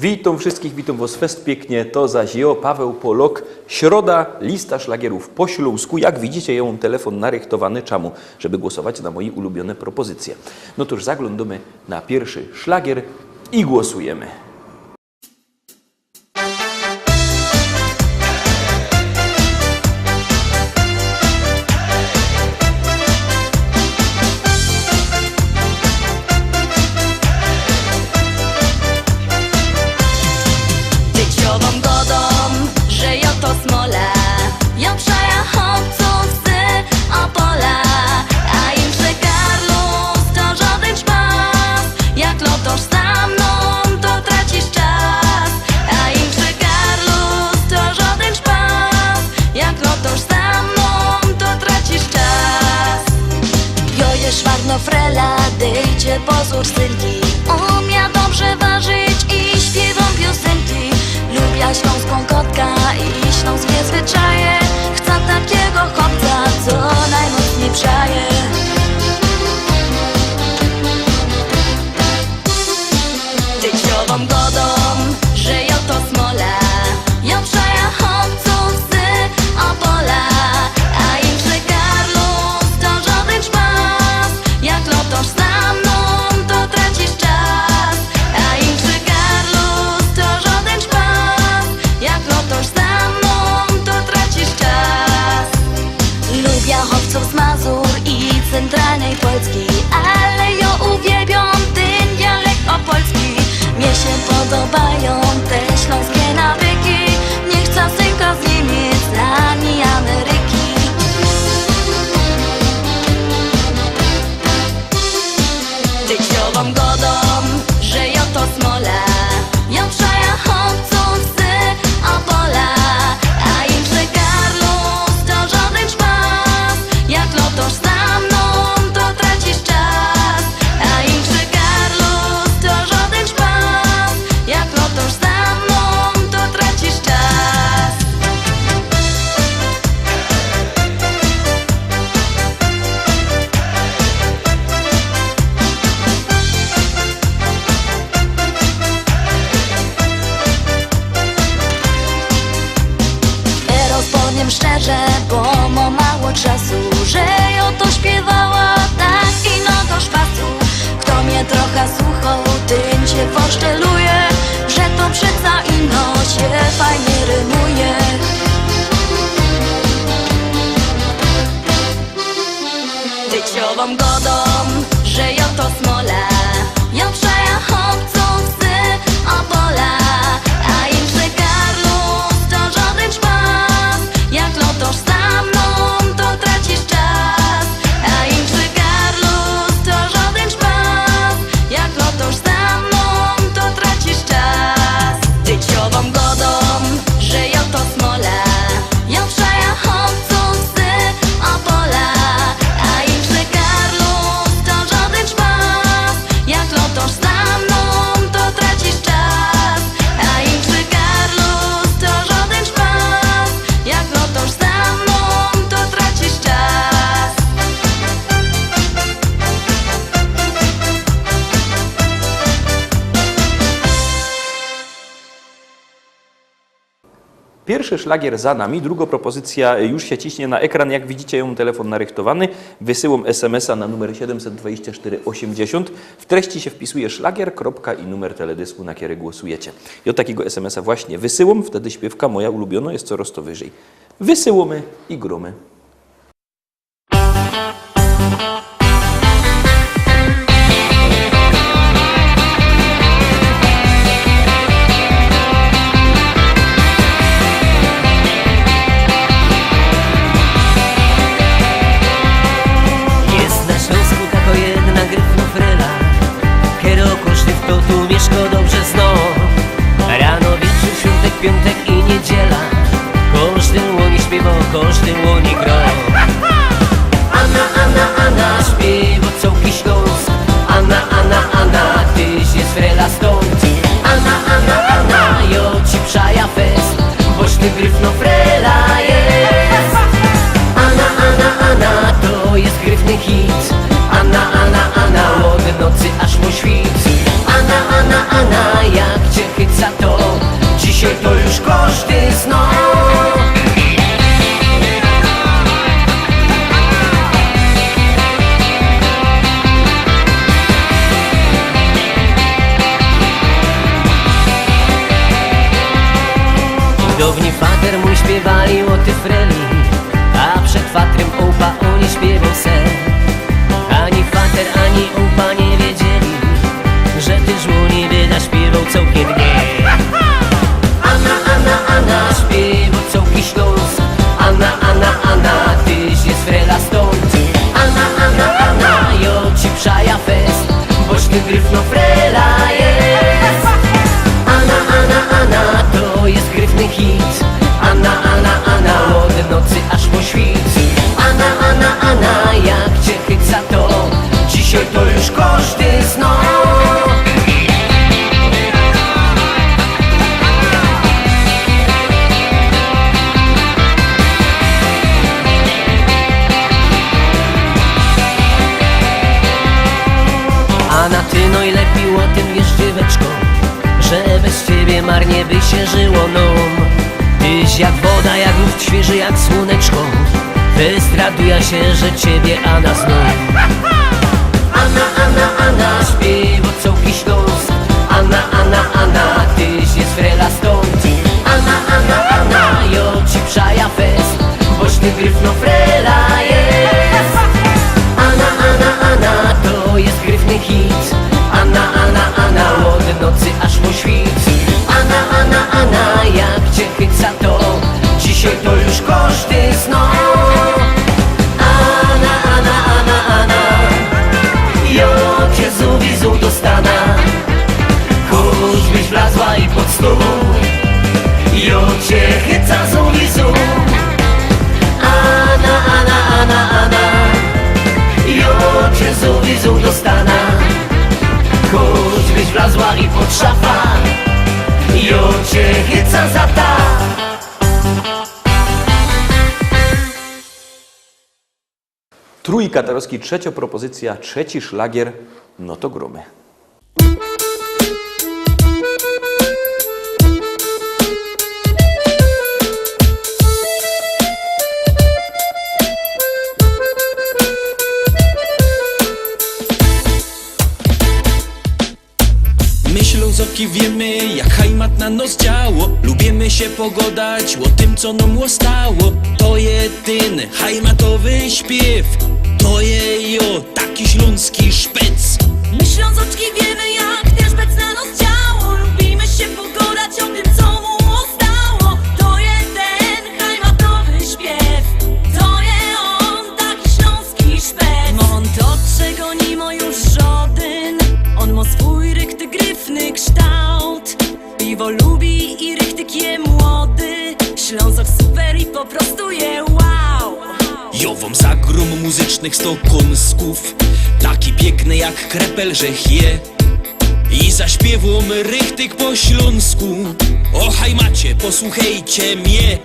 Witam wszystkich, witam was fest pięknie, to zaś ja, Paweł Polok. Środa, lista szlagierów po śląsku. Jak widzicie, ja mam telefon narychtowany, czemu? Żeby głosować na moje ulubione propozycje. No to już zaglądamy na pierwszy szlagier i głosujemy. Frela, dejcie pozór synki. Umia dobrze ważyć i śpiewam piosenki. Lubię śląską kotka i śląskie zwyczaje. Chcę takiego chłopca, co najmocniej przaje. Dzieciową godą, że ja to smola. Ja przaja chłopców z Opola. A im Karlus to żaden czpas. Jak lotosz za mną, to tracisz czas. A im Karlus to żaden czpas. Jak lotosz za mną, to tracisz czas. Lubię chłopców z Mazur i centralnej Polski, ale ja uwielbiam ten dialekt opolski. Mnie się podobają te śląskie nawyki. Nie chcę synka z Niemiec ani Ameryki. Dzieciową godą, że ja to smola. Ja przaja chłopców z Opola. A im Karlus to żaden czpas. Jak lotosz za mną, to tracisz czas. A im Karlus to żaden czpas. Jak lotosz za mną, to tracisz czas. Powiem szczerze, bo mam mało czasu, że ja to śpiewała tak innego szpasu. Kto mnie trochę słuchał, tym się poszczeluje, że to przeca ino się fajnie rymuje. Dzieciową godą, że ja to smola. Ja przaja chłopców z Opola. A im Karlus to żaden czpas. Jak lotosz za mną, to tracisz czas. A im Karlus to żaden czpas. Jak lotosz za mną, to tracisz czas. Dzieciową godą, że ja to smola. Ja przaja chłopców z Opola. A im Karlus to żaden czpas. Jak lotosz za mną, to tracisz czas. A im Karlus to żaden czpas. Jak lotosz za mną, to tracisz czas. Pierwszy szlagier za nami, druga propozycja już się ciśnie na ekran. Jak widzicie, ja mam telefon narychtowany. Wysyłam SMS-a na numer 72480. W treści się wpisuje szlagier, kropka i numer teledysku, na który głosujecie. Ja takiego SMS-a właśnie wysyłam, wtedy śpiewka moja ulubiona jest coraz to wyżej. Wysyłamy i gromy. Piątek i niedziela, każdy łonie śpiewa, każdy łonie gra. Anna, Anna, Anna, śpiewa całki Śląsk. Anna, Anna, Anna, tyś jest frela stąd. Anna, Anna, Anna, jo ci przaja fest, boś ty gryfno frela jest. Anna, Anna, Anna, to jest gryfny hit. Anna, Anna, Anna, od nocy aż po świt. Anna, Anna, Anna, jak cię chyca gryfno frela jest. Anna, Anna, Anna, to jest gryfny hit. Anna, Anna, Anna, od nocy aż po świt. Anna, Anna, Anna, jak cię chyca to dzisiaj to już koszty snu. Anna, ty no i lepiej o tym wiesz, dzieweczko, że bez ciebie marnie by się żyło nam. Tyś jak woda, jak lód, świeży jak słoneczko. Wystraduja się, że ciebie Anna zna. Anna, Anna, Anna, śpiewa całki Śląsk. Anna, Anna, Anna, tyś jest frela stąd. Anna, Anna, Anna, jo ci przaja fest, boś ty gryfno frela jest. Anna, Anna, Anna, to jest gryfny hit. Anna, Anna, Anna, od nocy aż po świt. Anna, Anna, Anna, jak cię chyca to dzisiaj to już koszty snu. Anna, Anna, Anna, Anna, jo cię zuwizu do stana. Choćbyś wlazła i pod stół, jo cię chyca zuwizu. Anna, Anna, Anna, Anna, jo cię zuwizu do stana. Choćbyś wlazła i pod szafa, jo cię chyca za ta. Trójka Tarowski, trzecia propozycja, trzeci szlagier, no to gromy. My Ślązoki wiemy, jak hajmat na nos działo. Lubimy się pogodać o tym, co nam łostało. To jedyny hajmatowy śpiew, to je jo, taki śląski szpec. My Ślązoczki wiemy, jak ten szpec na nos działo. Lubimy się pogodać o tym, co mu ostało. To jest ten hajmatowy śpiew, to je on, taki śląski szpec. On to, czego nie ma już żaden. On ma swój rychty, gryfny kształt. Piwo lubi i rychtyk je młody. Ślązok super i po prostu je wow. Jowom zagrom muzycznych 100 kąsków, taki piękny jak krepel, że je. I zaśpiewom rychtyk po śląsku. O hajmacie, posłuchajcie mnie.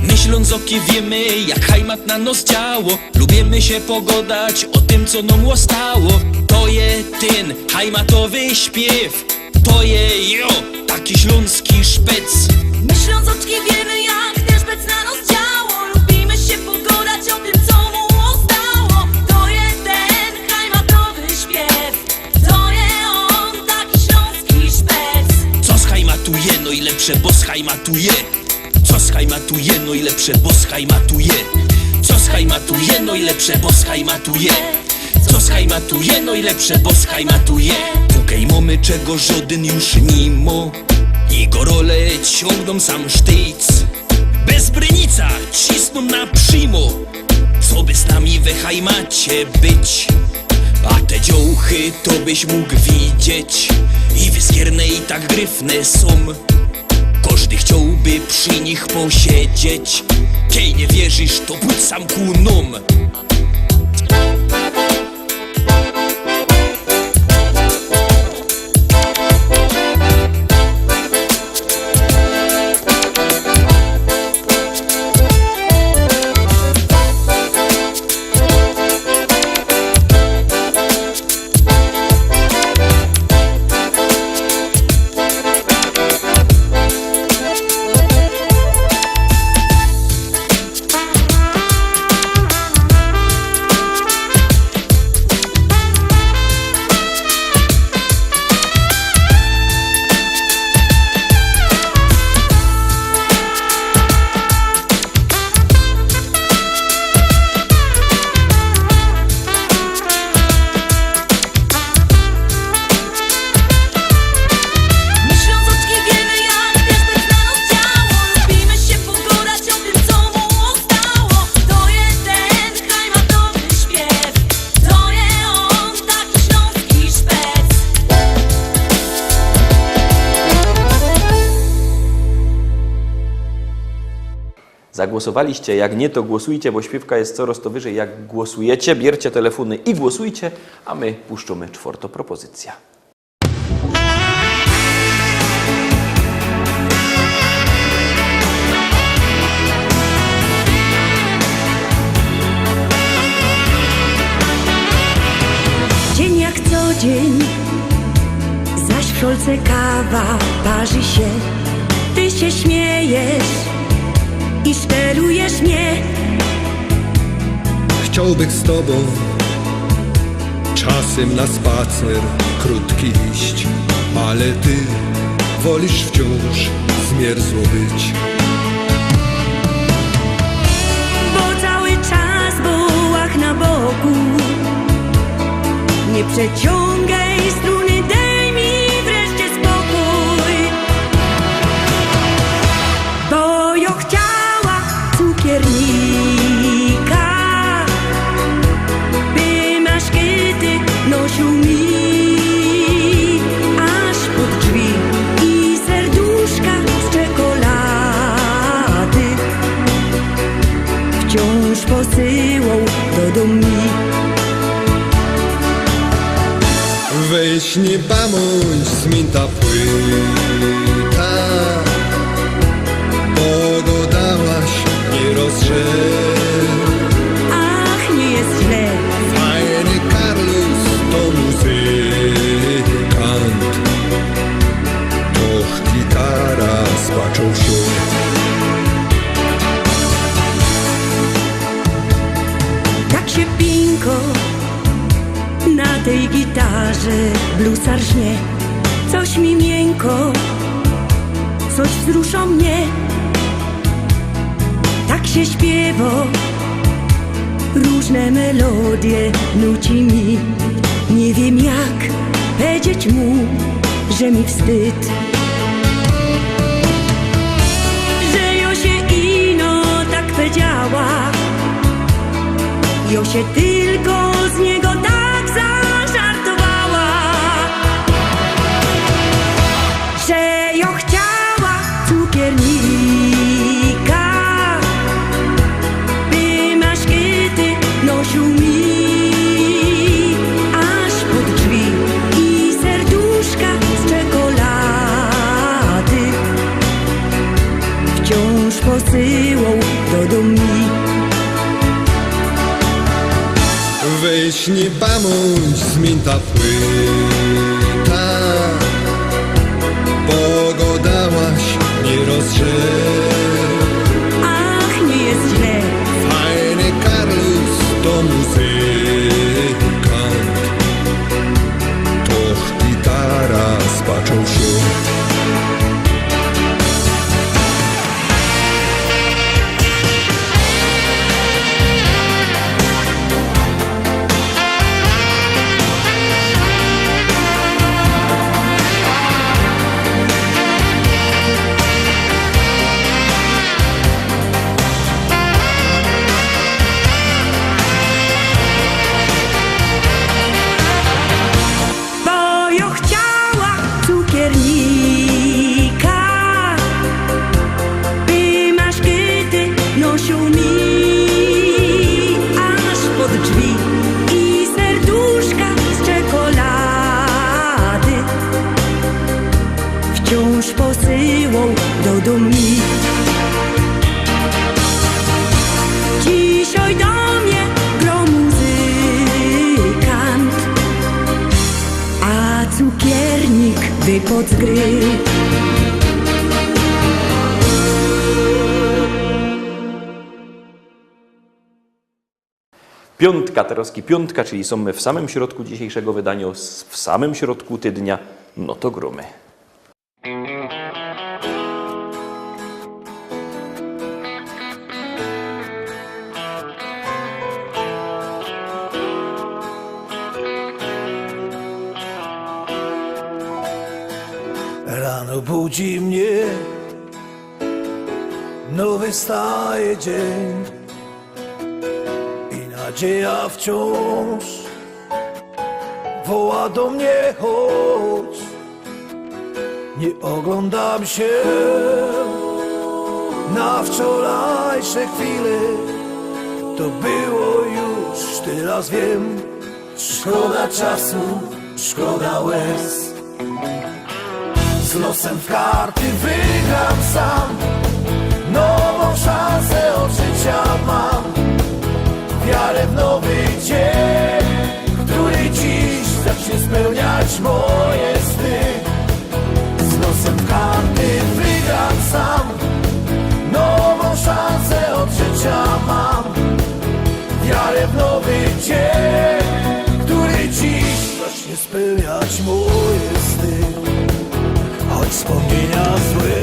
My Ślązoki wiemy, jak hajmat na nos działo. Lubimy się pogodać o tym, co nam łostało. To je ten hajmatowy śpiew, to je jo, taki śląski szpec. My Ślązoczki wiemy, jak ten szpec na nos działo. Lubimy się pogodać o tym, co mu ostało. To jest ten hajmatowy śpiew, to je on, taki śląski szpec. Co schajmatuje, no i lepsze, bo schajmatuje. Co schajmatuje, no i lepsze, bo schajmatuje. Co schajmatuje, no i lepsze, bo schajmatuje. Co schajmatuje, no i lepsze, bo schajmatuje. Pukaj mamy, czego żaden już nie ma. I gorole ciągną sam sztyc. Bez brynica cisną na przymo. Co by z nami we hajmacie być? A te dziołchy to byś mógł widzieć. I wyskierne i tak gryfne są. Każdy chciałby przy nich posiedzieć. Kiej nie wierzysz, to pójdź sam ku nom. Zagłosowaliście? Jak nie, to głosujcie, bo śpiewka jest coraz to wyżej. Jak głosujecie, bierzcie telefony i głosujcie, a my puszczamy czwartą propozycję. Dzień jak co dzień, zaś w szolce kawa parzy się. Ty się śmiejesz i sztelujesz mnie. Chciałbym z tobą czasem na spacer krótki iść, ale ty wolisz wciąż zmierzło być. Bo cały czas bułach na boku. Nie przeciągaj struny, daj mi wreszcie spokój. Bo ja chciała cukiernika, by maszkety nosił mi aż pod drzwi i serduszka z czekolady wciąż posyłał do domu. Weź nie bądź zmięta płyta, bo go dałaś nie rozrzeć. Ach, nie jest źle. Fajny Carlos to muzykant, och gitara spaczą się. Tak się pinko na tej gitarze bluesar żnie. Coś mi miękko, coś wzrusza mnie. Tak się śpiewa, różne melodie nuci mi. Nie wiem jak powiedzieć mu, że mi wstyd, że ja się ino tak powiedziała. Ja się tylko z niego tak zażartowała, że ja chciała cukiernika, by maszkety nosił mi aż pod drzwi i serduszka z czekolady wciąż posyłał do domu. Weź nie bądź zmięta płyta, bo go dałaś nie rozrzeć. Ach, nie jest źle. Fajny Carlos to muzykant, toch gitara spaczą się. posyłał do domu. Dzisiaj do mnie gra muzykant, a cukiernik wypadł z gry. Piątka, Teroski piątka, czyli są my w samym środku dzisiejszego wydania, w samym środku tydnia, no to gromy. Rano budzi mnie nowy staje dzień i nadzieja wciąż woła do mnie, chodź. Nie oglądam się na wczorajsze chwile. To było już, teraz wiem. Szkoda czasu, szkoda łez. Z losem w karty wygram sam. Nową szansę od życia mam. Wiarę w nowy dzień, który dziś zacznie spełniać moje sny. Z losem w karty wygram sam. Nową szansę od życia mam. Wiarę w nowy dzień, który dziś zacznie spełniać moje sny. Choć wspomnienia złe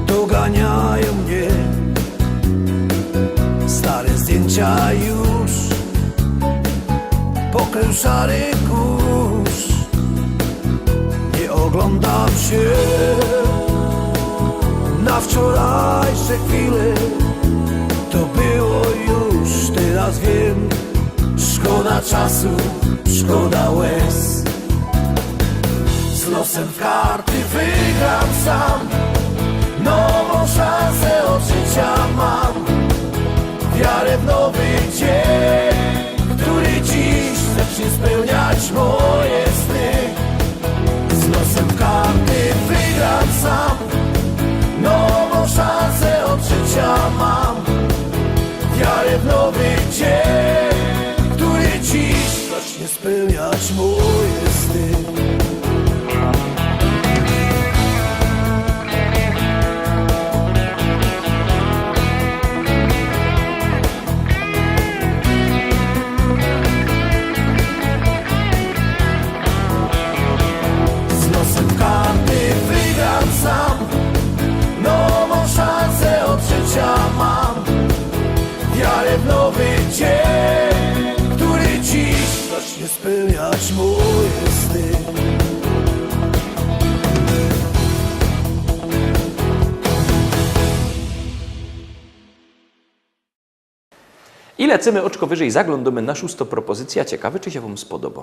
doganiają mnie, stare zdjęcia już pokrył szary kurz. Nie oglądam się na wczorajsze chwile. To było już, teraz wiem. Szkoda czasu, szkoda łez. Z losem w karty wygram sam. Nową szansę od życia mam. Wiarę w nowy dzień, który dziś zacznie spełniać moje sny. Z losem w karty wygram sam. Nową szansę od życia mam. Wiarę w nowy dzień, który dziś zacznie spełniać moje sny. Z losem w karty wygram sam. Nową szansę od życia mam. Wiarę w nowy dzień, który dziś zacznie spełniać moje sny. I lecimy oczko wyżej, zaglądamy na 6. propozycja. Ciekawe, czy się Wam spodoba.